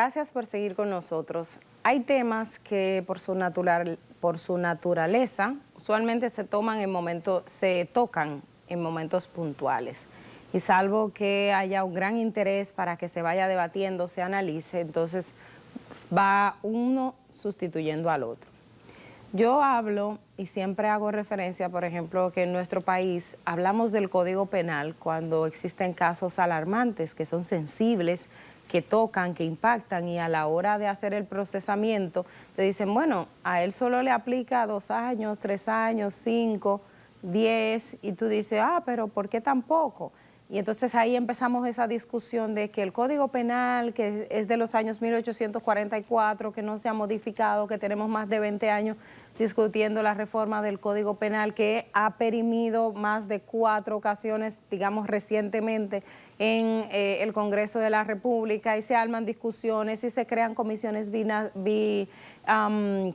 gracias por seguir con nosotros. Hay temas que por su naturaleza usualmente se tocan en momentos puntuales. Y salvo que haya un gran interés para que se vaya debatiendo, se analice, entonces va uno sustituyendo al otro. Yo hablo y siempre hago referencia, por ejemplo, que en nuestro país hablamos del Código Penal cuando existen casos alarmantes, que son sensibles, que tocan, que impactan, y a la hora de hacer el procesamiento te dicen, bueno, a él solo le aplica 2 años, 3 años, 5, 10, y tú dices, pero ¿por qué tan poco? Y entonces ahí empezamos esa discusión de que el Código Penal, que es de los años 1844, que no se ha modificado, que tenemos más de 20 años discutiendo la reforma del Código Penal, que ha perimido más de 4 ocasiones, digamos recientemente, en el Congreso de la República, y se arman discusiones y se crean comisiones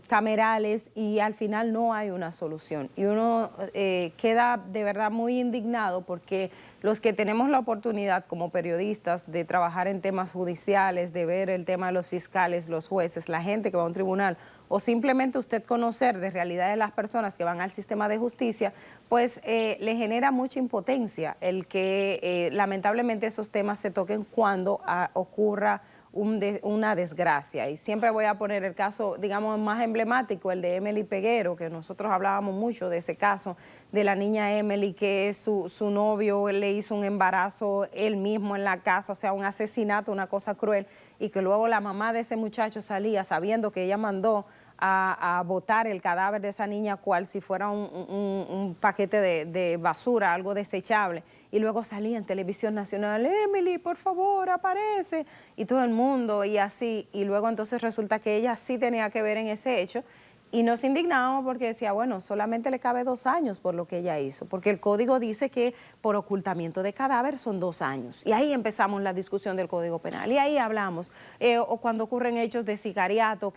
camerales, y al final no hay una solución. Y uno queda de verdad muy indignado porque los que tenemos la oportunidad como periodistas de trabajar en temas judiciales, de ver el tema de los fiscales, los jueces, la gente que va a un tribunal, o simplemente usted conocer de realidad de las personas que van al sistema de justicia, pues le genera mucha impotencia el que lamentablemente esos temas se toquen cuando ocurra una desgracia. Y siempre voy a poner el caso, digamos, más emblemático, el de Emily Peguero, que nosotros hablábamos mucho de ese caso, de la niña Emily, que su novio le hizo un embarazo él mismo en la casa, o sea, un asesinato, una cosa cruel, y que luego la mamá de ese muchacho salía sabiendo que ella mandó a botar el cadáver de esa niña cual si fuera un paquete de basura, algo desechable, y luego salía en televisión nacional, Emily, por favor, aparece, y todo el mundo, y así, y luego entonces resulta que ella sí tenía que ver en ese hecho, y nos indignamos porque decía, bueno, solamente le cabe 2 años por lo que ella hizo, porque el código dice que por ocultamiento de cadáver son 2 años. Y ahí empezamos la discusión del Código Penal. Y ahí hablamos, o cuando ocurren hechos de sicariato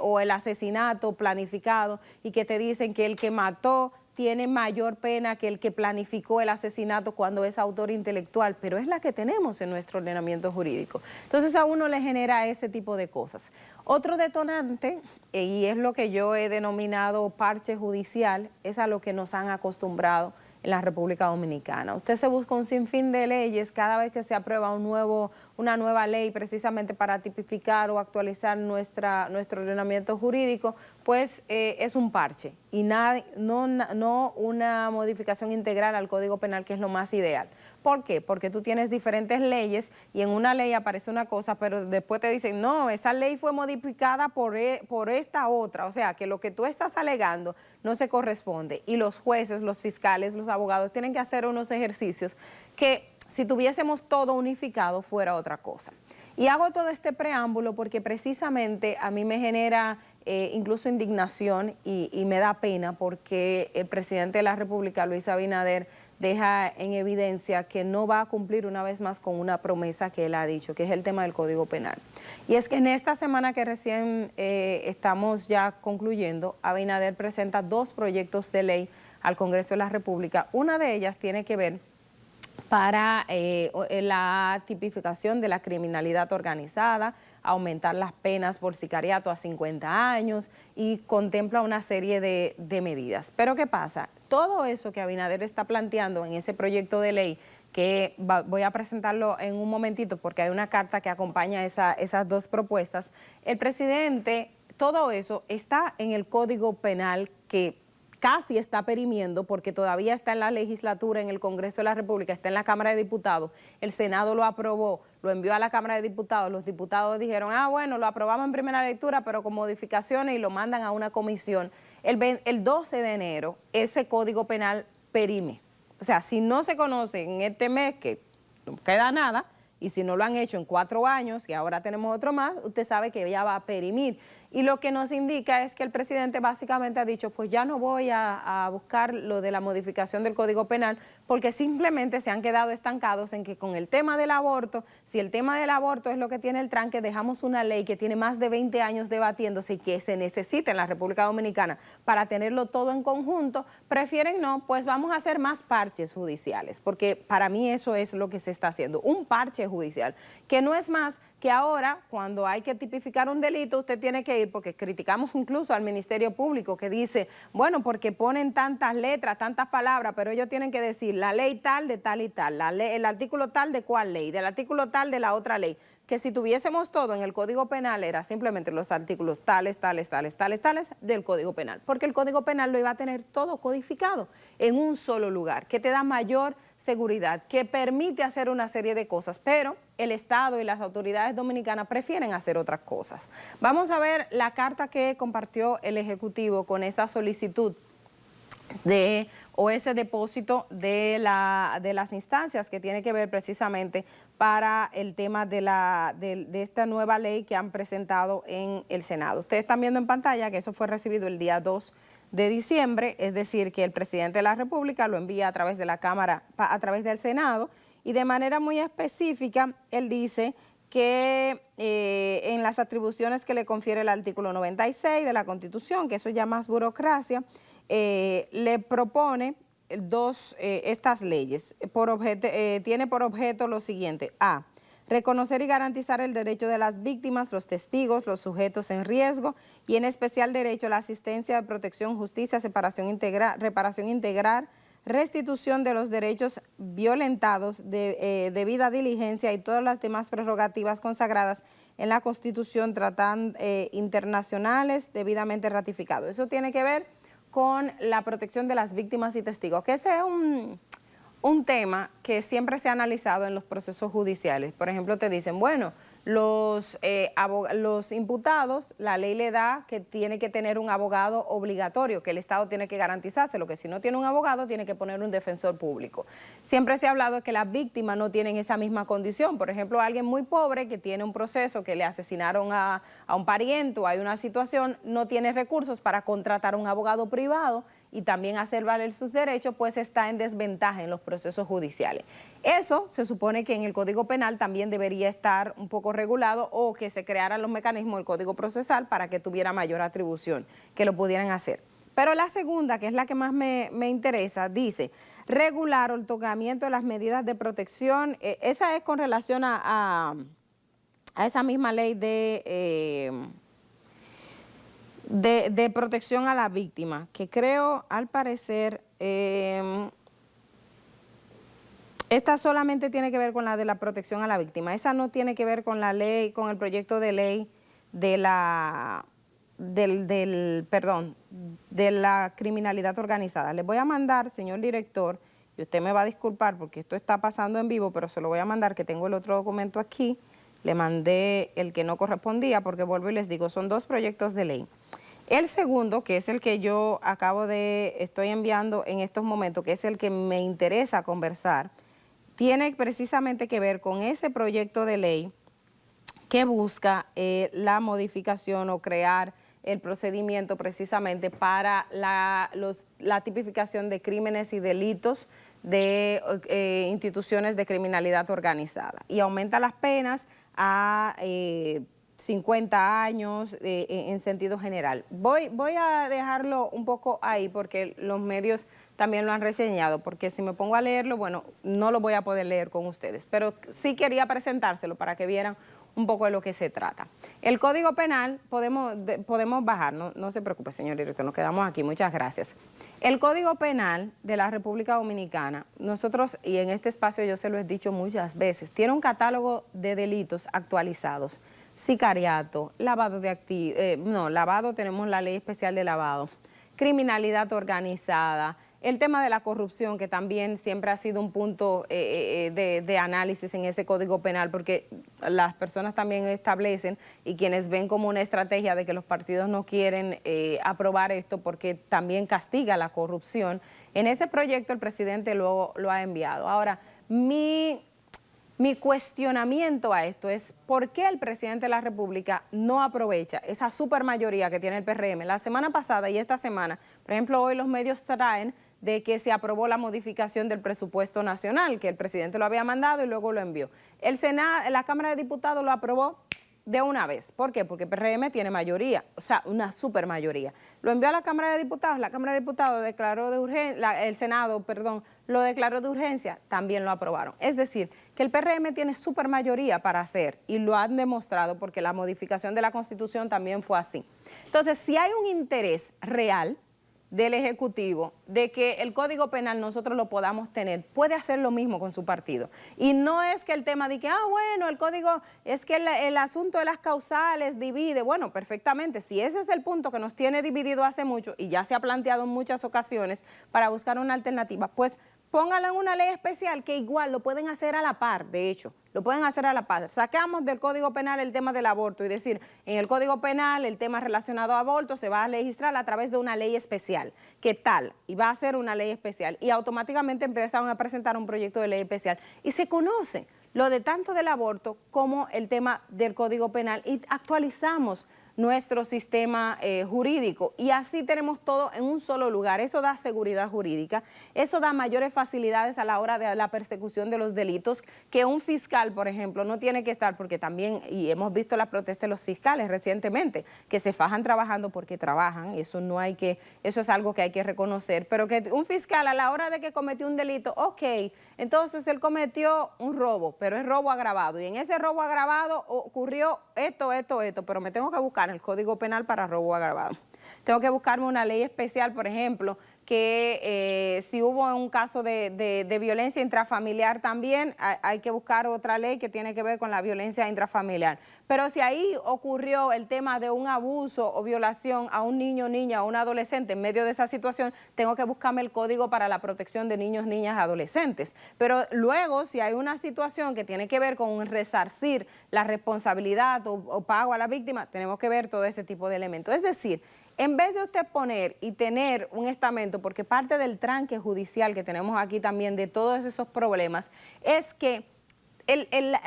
o el asesinato planificado, y que te dicen que el que mató tiene mayor pena que el que planificó el asesinato cuando es autor intelectual, pero es la que tenemos en nuestro ordenamiento jurídico. Entonces a uno le genera ese tipo de cosas. Otro detonante, y es lo que yo he denominado parche judicial, es a lo que nos han acostumbrado en la República Dominicana. Usted se busca un sinfín de leyes cada vez que se aprueba una nueva ley precisamente para tipificar o actualizar nuestro ordenamiento jurídico, pues es un parche y no una modificación integral al Código Penal, que es lo más ideal. ¿Por qué? Porque tú tienes diferentes leyes y en una ley aparece una cosa, pero después te dicen, no, esa ley fue modificada por esta otra, o sea, que lo que tú estás alegando no se corresponde, y los jueces, los fiscales, los abogados tienen que hacer unos ejercicios que si tuviésemos todo unificado fuera otra cosa. Y hago todo este preámbulo porque precisamente a mí me genera incluso indignación y me da pena porque el presidente de la República, Luis Abinader, deja en evidencia que no va a cumplir una vez más con una promesa que él ha dicho, que es el tema del Código Penal. Y es que en esta semana que recién estamos ya concluyendo, Abinader presenta 2 proyectos de ley al Congreso de la República. Una de ellas tiene que ver para la tipificación de la criminalidad organizada, aumentar las penas por sicariato a 50 años y contempla una serie de medidas. Pero ¿qué pasa? Todo eso que Abinader está planteando en ese proyecto de ley, que voy a presentarlo en un momentito porque hay una carta que acompaña esas 2 propuestas, el presidente, todo eso está en el Código Penal que casi está perimiendo porque todavía está en la legislatura, en el Congreso de la República, está en la Cámara de Diputados, el Senado lo aprobó, lo envió a la Cámara de Diputados, los diputados dijeron, bueno, lo aprobamos en primera lectura, pero con modificaciones, y lo mandan a una comisión. El 12 de enero ese Código Penal perime. O sea, si no se conoce en este mes, que no queda nada, y si no lo han hecho en 4 años, y ahora tenemos otro más, usted sabe que ya va a perimir. Y lo que nos indica es que el presidente básicamente ha dicho, pues ya no voy a buscar lo de la modificación del Código Penal, porque simplemente se han quedado estancados en que con el tema del aborto, si el tema del aborto es lo que tiene el tranque, dejamos una ley que tiene más de 20 años debatiéndose y que se necesita en la República Dominicana para tenerlo todo en conjunto, prefieren no, pues vamos a hacer más parches judiciales, porque para mí eso es lo que se está haciendo, un parche trámite judicial, que no es más que ahora, cuando hay que tipificar un delito, usted tiene que ir, porque criticamos incluso al Ministerio Público, que dice, bueno, porque ponen tantas letras, tantas palabras, pero ellos tienen que decir la ley tal de tal y tal, el artículo tal de cuál ley, del artículo tal de la otra ley, que si tuviésemos todo en el Código Penal era simplemente los artículos tales del Código Penal, porque el Código Penal lo iba a tener todo codificado en un solo lugar, que te da mayor seguridad, que permite hacer una serie de cosas, pero el Estado y las autoridades dominicanas prefieren hacer otras cosas. Vamos a ver la carta que compartió el Ejecutivo con esta solicitud o ese depósito de las instancias que tiene que ver precisamente para el tema de esta nueva ley que han presentado en el Senado. Ustedes están viendo en pantalla que eso fue recibido el día 2 de diciembre, es decir, que el presidente de la República lo envía a través de la Cámara, a través del Senado, y de manera muy específica, él dice que en las atribuciones que le confiere el artículo 96 de la Constitución, que eso ya más burocracia, le propone estas leyes. Tiene por objeto lo siguiente: A, reconocer y garantizar el derecho de las víctimas, los testigos, los sujetos en riesgo y en especial derecho a la asistencia de protección, justicia, reparación integral, restitución de los derechos violentados, debida diligencia y todas las demás prerrogativas consagradas en la Constitución, tratados internacionales debidamente ratificados. Eso tiene que ver con la protección de las víctimas y testigos, que ese es un tema que siempre se ha analizado en los procesos judiciales. Por ejemplo, te dicen, bueno, los imputados, la ley le da que tiene que tener un abogado obligatorio, que el Estado tiene que garantizárselo, que si no tiene un abogado tiene que poner un defensor público. Siempre se ha hablado de que las víctimas no tienen esa misma condición. Por ejemplo, alguien muy pobre que tiene un proceso, que le asesinaron a un pariente o hay una situación, no tiene recursos para contratar un abogado privado y también hacer valer sus derechos, pues está en desventaja en los procesos judiciales. Eso se supone que en el Código Penal también debería estar un poco regulado, o que se crearan los mecanismos del Código Procesal para que tuviera mayor atribución, que lo pudieran hacer. Pero la segunda, que es la que más me interesa, dice regular el otorgamiento de las medidas de protección. Esa es con relación a esa misma ley de protección a la víctima, que creo, al parecer, esta solamente tiene que ver con la de la protección a la víctima. Esa no tiene que ver con la ley, con el proyecto de ley de la criminalidad organizada. Les voy a mandar, señor director, y usted me va a disculpar porque esto está pasando en vivo, pero se lo voy a mandar, que tengo el otro documento aquí. Le mandé el que no correspondía, porque vuelvo y les digo, son dos proyectos de ley. El segundo, que es el que yo estoy enviando en estos momentos, que es el que me interesa conversar, tiene precisamente que ver con ese proyecto de ley que busca la modificación o crear el procedimiento precisamente para la tipificación de crímenes y delitos de instituciones de criminalidad organizada, y aumenta las penas a 50 años en sentido general. Voy a dejarlo un poco ahí porque los medios también lo han reseñado, porque si me pongo a leerlo, bueno, no lo voy a poder leer con ustedes, pero sí quería presentárselo para que vieran un poco de lo que se trata. El Código Penal, podemos bajar, no se preocupe, señor director, nos quedamos aquí, muchas gracias. El Código Penal de la República Dominicana, nosotros, y en este espacio yo se lo he dicho muchas veces, tiene un catálogo de delitos actualizados: sicariato, lavado de activos, lavado, tenemos la ley especial de lavado, criminalidad organizada, el tema de la corrupción, que también siempre ha sido un punto de análisis en ese Código Penal, porque las personas también establecen, y quienes ven como una estrategia de que los partidos no quieren aprobar esto porque también castiga la corrupción. En ese proyecto el presidente lo ha enviado. Ahora, mi cuestionamiento a esto es por qué el presidente de la República no aprovecha esa supermayoría que tiene el PRM. La semana pasada y esta semana, por ejemplo, hoy los medios traen de que se aprobó la modificación del presupuesto nacional, que el presidente lo había mandado y luego lo envió. El Senado, la Cámara de Diputados lo aprobó de una vez. ¿Por qué? Porque el PRM tiene mayoría, o sea, una supermayoría. Lo envió a la Cámara de Diputados, la Cámara de Diputados declaró de urgencia, el Senado, perdón, lo declaró de urgencia, también lo aprobaron. Es decir, que el PRM tiene supermayoría para hacer y lo han demostrado porque la modificación de la Constitución también fue así. Entonces, si hay un interés real del Ejecutivo de que el Código Penal nosotros lo podamos tener, puede hacer lo mismo con su partido. Y no es que el tema de que, bueno, el Código, es que el asunto de las causales divide. Bueno, perfectamente, si ese es el punto que nos tiene dividido hace mucho y ya se ha planteado en muchas ocasiones para buscar una alternativa, pues póngalo en una ley especial que igual lo pueden hacer a la par, de hecho, lo pueden hacer a la par. Sacamos del Código Penal el tema del aborto y decir, en el Código Penal el tema relacionado a aborto se va a legislar a través de una ley especial. ¿Qué tal? Y va a ser una ley especial. Y automáticamente empezaron a presentar un proyecto de ley especial. Y se conoce lo de tanto del aborto como el tema del Código Penal y actualizamos nuestro sistema jurídico y así tenemos todo en un solo lugar. Eso da seguridad jurídica, eso da mayores facilidades a la hora de la persecución de los delitos, que un fiscal, por ejemplo, no tiene que estar, porque también, y hemos visto la protesta de los fiscales recientemente, que se fajan trabajando porque trabajan, eso no hay que, eso es algo que hay que reconocer, pero que un fiscal a la hora de que cometió un delito, ok, entonces él cometió un robo, pero es robo agravado, y en ese robo agravado ocurrió esto, pero me tengo que buscar el Código Penal para robo agravado. Tengo que buscarme una ley especial, por ejemplo, que si hubo un caso de violencia intrafamiliar también, hay que buscar otra ley que tiene que ver con la violencia intrafamiliar. Pero si ahí ocurrió el tema de un abuso o violación a un niño, niña o un adolescente en medio de esa situación, tengo que buscarme el Código para la protección de niños, niñas, adolescentes. Pero luego, si hay una situación que tiene que ver con resarcir la responsabilidad o pago a la víctima, tenemos que ver todo ese tipo de elementos. Es decir, en vez de usted poner y tener un estamento, porque parte del tranque judicial que tenemos aquí también de todos esos problemas, es que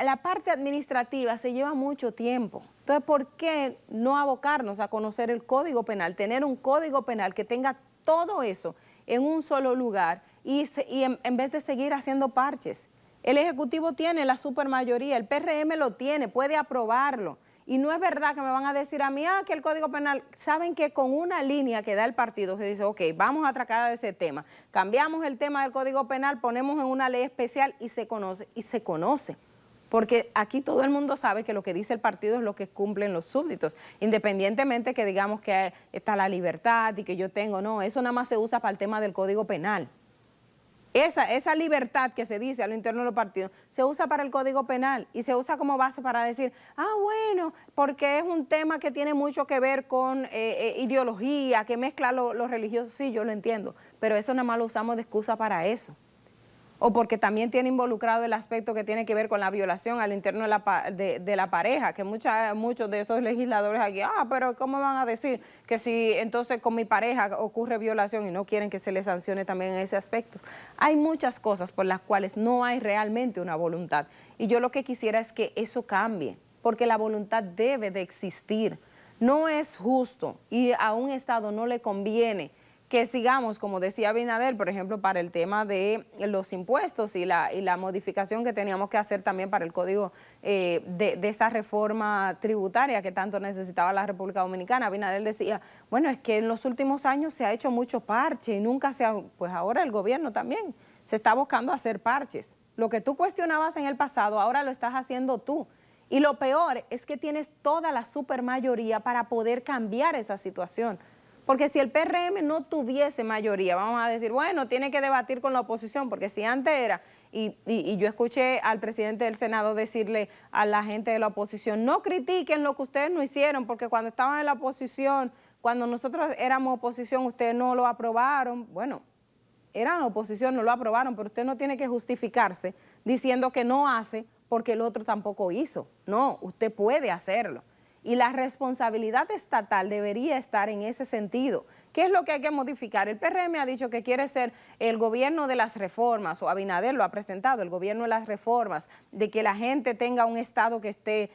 la parte administrativa se lleva mucho tiempo. Entonces, ¿por qué no abocarnos a conocer el Código Penal, tener un Código Penal que tenga todo eso en un solo lugar y en vez de seguir haciendo parches? El Ejecutivo tiene la supermayoría, el PRM lo tiene, puede aprobarlo. Y no es verdad que me van a decir a mí, que el Código Penal, saben que con una línea que da el partido se dice, ok, vamos a tratar de ese tema, cambiamos el tema del Código Penal, ponemos en una ley especial y se conoce, porque aquí todo el mundo sabe que lo que dice el partido es lo que cumplen los súbditos, independientemente que digamos que está la libertad y que yo tengo, no, eso nada más se usa para el tema del Código Penal. Esa libertad que se dice a lo interno de los partidos se usa para el Código Penal y se usa como base para decir, bueno, porque es un tema que tiene mucho que ver con ideología, que mezcla lo religioso. Sí, yo lo entiendo, pero eso nada más lo usamos de excusa para eso. O porque también tiene involucrado el aspecto que tiene que ver con la violación al interno de la pareja, que muchos de esos legisladores aquí, pero ¿cómo van a decir que si entonces con mi pareja ocurre violación y no quieren que se le sancione también en ese aspecto? Hay muchas cosas por las cuales no hay realmente una voluntad y yo lo que quisiera es que eso cambie, porque la voluntad debe de existir. No es justo y a un Estado no le conviene que sigamos, como decía Abinader, por ejemplo, para el tema de los impuestos y la modificación que teníamos que hacer también para el código de esa reforma tributaria que tanto necesitaba la República Dominicana. Abinader decía, bueno, es que en los últimos años se ha hecho mucho parche y nunca se ha, pues ahora el gobierno también se está buscando hacer parches. Lo que tú cuestionabas en el pasado, ahora lo estás haciendo tú. Y lo peor es que tienes toda la supermayoría para poder cambiar esa situación. Porque si el PRM no tuviese mayoría, vamos a decir, bueno, tiene que debatir con la oposición, porque si antes era, y yo escuché al presidente del Senado decirle a la gente de la oposición, no critiquen lo que ustedes no hicieron, porque cuando estaban en la oposición, cuando nosotros éramos oposición, ustedes no lo aprobaron. Bueno, eran oposición, no lo aprobaron, pero usted no tiene que justificarse diciendo que no hace porque el otro tampoco hizo. No, usted puede hacerlo. Y la responsabilidad estatal debería estar en ese sentido. ¿Qué es lo que hay que modificar? El PRM ha dicho que quiere ser el gobierno de las reformas, o Abinader lo ha presentado, el gobierno de las reformas, de que la gente tenga un Estado que esté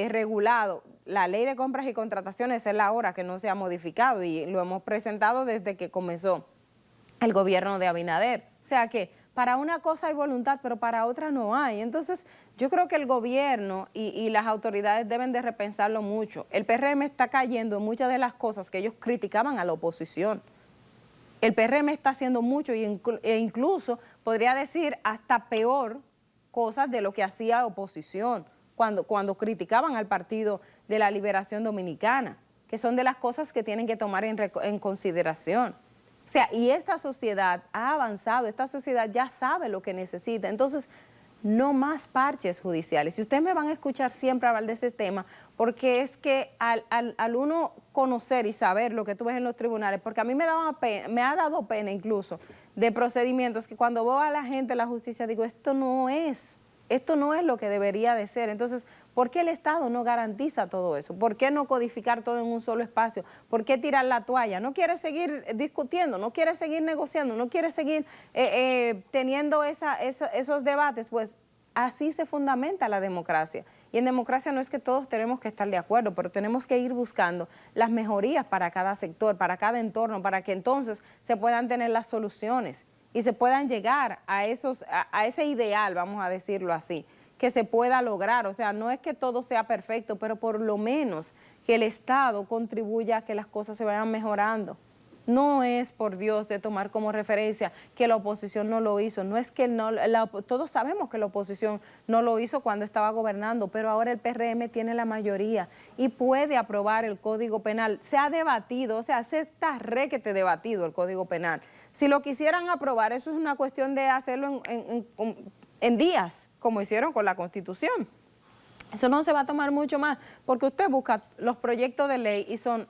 regulado. La ley de compras y contrataciones es la hora que no se ha modificado y lo hemos presentado desde que comenzó el gobierno de Abinader. O sea que para una cosa hay voluntad, pero para otra no hay. Entonces, yo creo que el gobierno y las autoridades deben de repensarlo mucho. El PRM está cayendo en muchas de las cosas que ellos criticaban a la oposición. El PRM está haciendo mucho e incluso podría decir hasta peor cosas de lo que hacía oposición cuando criticaban al Partido de la Liberación Dominicana, que son de las cosas que tienen que tomar en consideración. O sea, y esta sociedad ha avanzado, esta sociedad ya sabe lo que necesita. Entonces, no más parches judiciales. Y ustedes me van a escuchar siempre hablar de ese tema, porque es que al uno conocer y saber lo que tú ves en los tribunales, porque a mí me ha dado pena incluso de procedimientos que cuando veo a la gente en la justicia digo, esto no es lo que debería de ser. Entonces, ¿por qué el Estado no garantiza todo eso? ¿Por qué no codificar todo en un solo espacio? ¿Por qué tirar la toalla? ¿No quiere seguir discutiendo? ¿No quiere seguir negociando? ¿No quiere seguir teniendo esos debates? Pues así se fundamenta la democracia. Y en democracia no es que todos tenemos que estar de acuerdo, pero tenemos que ir buscando las mejorías para cada sector, para cada entorno, para que entonces se puedan tener las soluciones y se puedan llegar a ese ideal, vamos a decirlo así, que se pueda lograr. O sea, no es que todo sea perfecto, pero por lo menos que el Estado contribuya a que las cosas se vayan mejorando. No es, por Dios, de tomar como referencia que la oposición no lo hizo. No es que todos sabemos que la oposición no lo hizo cuando estaba gobernando, pero ahora el PRM tiene la mayoría y puede aprobar el Código Penal. Se ha debatido, o sea, se está requete debatido el Código Penal. Si lo quisieran aprobar, eso es una cuestión de hacerlo en días, como hicieron con la Constitución. Eso no se va a tomar mucho más, porque usted busca los proyectos de ley y son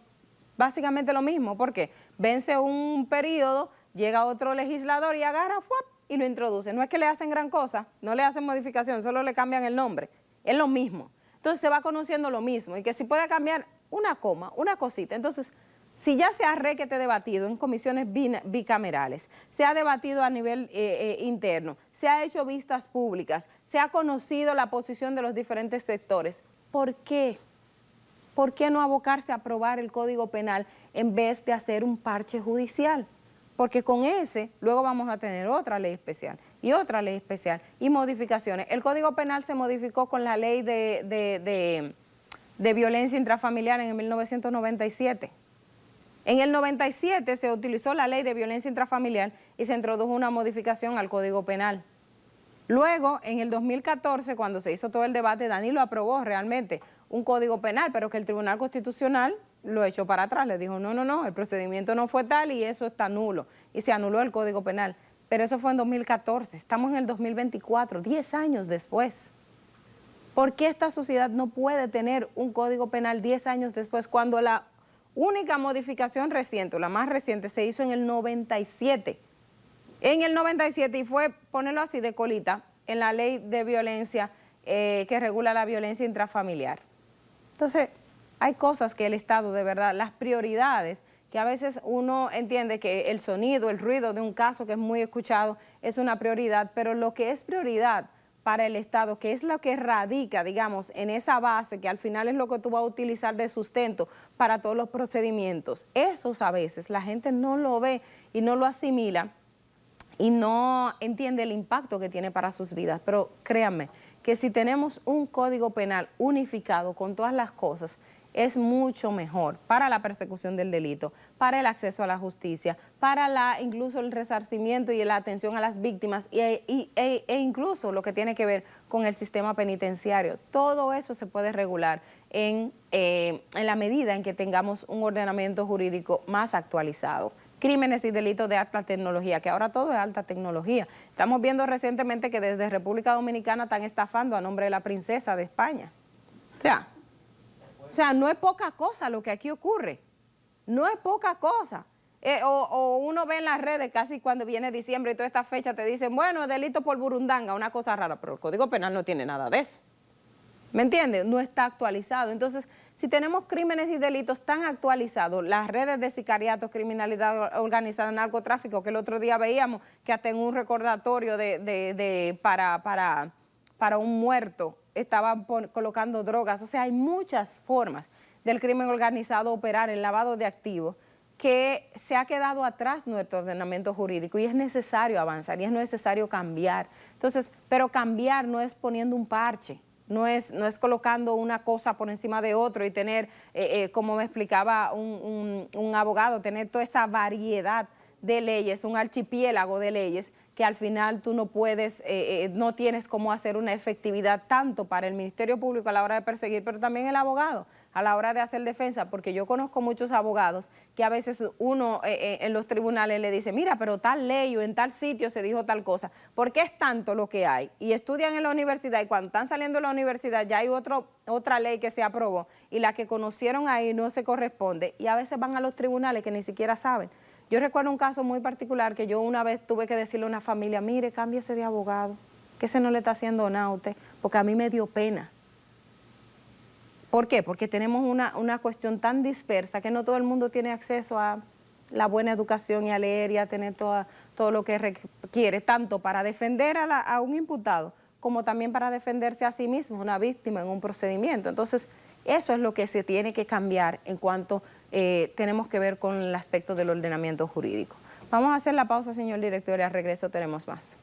básicamente lo mismo. ¿Por qué? Vence un periodo, llega otro legislador y agarra ¡fuap! Y lo introduce. No es que le hacen gran cosa, no le hacen modificación, solo le cambian el nombre. Es lo mismo. Entonces se va conociendo lo mismo y que si puede cambiar una coma, una cosita. Entonces, si ya se ha requete debatido en comisiones bicamerales, se ha debatido a nivel interno, se ha hecho vistas públicas, se ha conocido la posición de los diferentes sectores, ¿por qué? ¿Por qué no abocarse a aprobar el Código Penal en vez de hacer un parche judicial? Porque con ese luego vamos a tener otra ley especial y otra ley especial y modificaciones. El Código Penal se modificó con la ley de violencia intrafamiliar en el 1997. En el 97 se utilizó la ley de violencia intrafamiliar y se introdujo una modificación al Código Penal. Luego, en el 2014, cuando se hizo todo el debate, Danilo aprobó realmente un Código Penal, pero que el Tribunal Constitucional lo echó para atrás. Le dijo, no, el procedimiento no fue tal y eso está nulo. Y se anuló el Código Penal. Pero eso fue en 2014. Estamos en el 2024, 10 años después. ¿Por qué esta sociedad no puede tener un Código Penal 10 años después, cuando la única modificación reciente, la más reciente, se hizo en el 97? En el 97, y fue, ponerlo así de colita, en la ley de violencia que regula la violencia intrafamiliar. Entonces, hay cosas que el Estado, de verdad, las prioridades, que a veces uno entiende que el sonido, el ruido de un caso que es muy escuchado es una prioridad, pero lo que es prioridad para el Estado, que es lo que radica, digamos, en esa base, que al final es lo que tú vas a utilizar de sustento para todos los procedimientos, esos a veces la gente no lo ve y no lo asimila y no entiende el impacto que tiene para sus vidas. Pero créanme que si tenemos un Código Penal unificado con todas las cosas, es mucho mejor para la persecución del delito, para el acceso a la justicia, para incluso el resarcimiento y la atención a las víctimas e incluso lo que tiene que ver con el sistema penitenciario. Todo eso se puede regular en la medida en que tengamos un ordenamiento jurídico más actualizado. Crímenes y delitos de alta tecnología, que ahora todo es alta tecnología. Estamos viendo recientemente que desde República Dominicana están estafando a nombre de la princesa de España. O sea, no es poca cosa lo que aquí ocurre. No es poca cosa. O uno ve en las redes, casi cuando viene diciembre y toda esta fecha, te dicen, bueno, delito por burundanga, una cosa rara, pero el Código Penal no tiene nada de eso. ¿Me entiendes? No está actualizado. Entonces, si tenemos crímenes y delitos tan actualizados, las redes de sicariatos, criminalidad organizada, narcotráfico, que el otro día veíamos que hasta en un recordatorio para un muerto estaban colocando drogas. O sea, hay muchas formas del crimen organizado operar, el lavado de activos, que se ha quedado atrás nuestro ordenamiento jurídico y es necesario avanzar y es necesario cambiar. Entonces, pero cambiar no es poniendo un parche. No es colocando una cosa por encima de otro y tener, como me explicaba un abogado, tener toda esa variedad de leyes, un archipiélago de leyes, que al final tú no puedes, no tienes cómo hacer una efectividad tanto para el Ministerio Público a la hora de perseguir, pero también el abogado a la hora de hacer defensa, porque yo conozco muchos abogados que a veces uno en los tribunales le dice, mira, pero tal ley o en tal sitio se dijo tal cosa, porque es tanto lo que hay, y estudian en la universidad, y cuando están saliendo de la universidad ya hay otra ley que se aprobó, y la que conocieron ahí no se corresponde, y a veces van a los tribunales que ni siquiera saben. Yo recuerdo un caso muy particular que yo una vez tuve que decirle a una familia, mire, cámbiese de abogado, que ese no le está haciendo nada a usted, porque a mí me dio pena. ¿Por qué? Porque tenemos una cuestión tan dispersa que no todo el mundo tiene acceso a la buena educación y a leer y a tener todo lo que requiere, tanto para defender a un imputado como también para defenderse a sí mismo, una víctima en un procedimiento. Entonces, eso es lo que se tiene que cambiar en cuanto tenemos que ver con el aspecto del ordenamiento jurídico. Vamos a hacer la pausa, señor director, y al regreso tenemos más.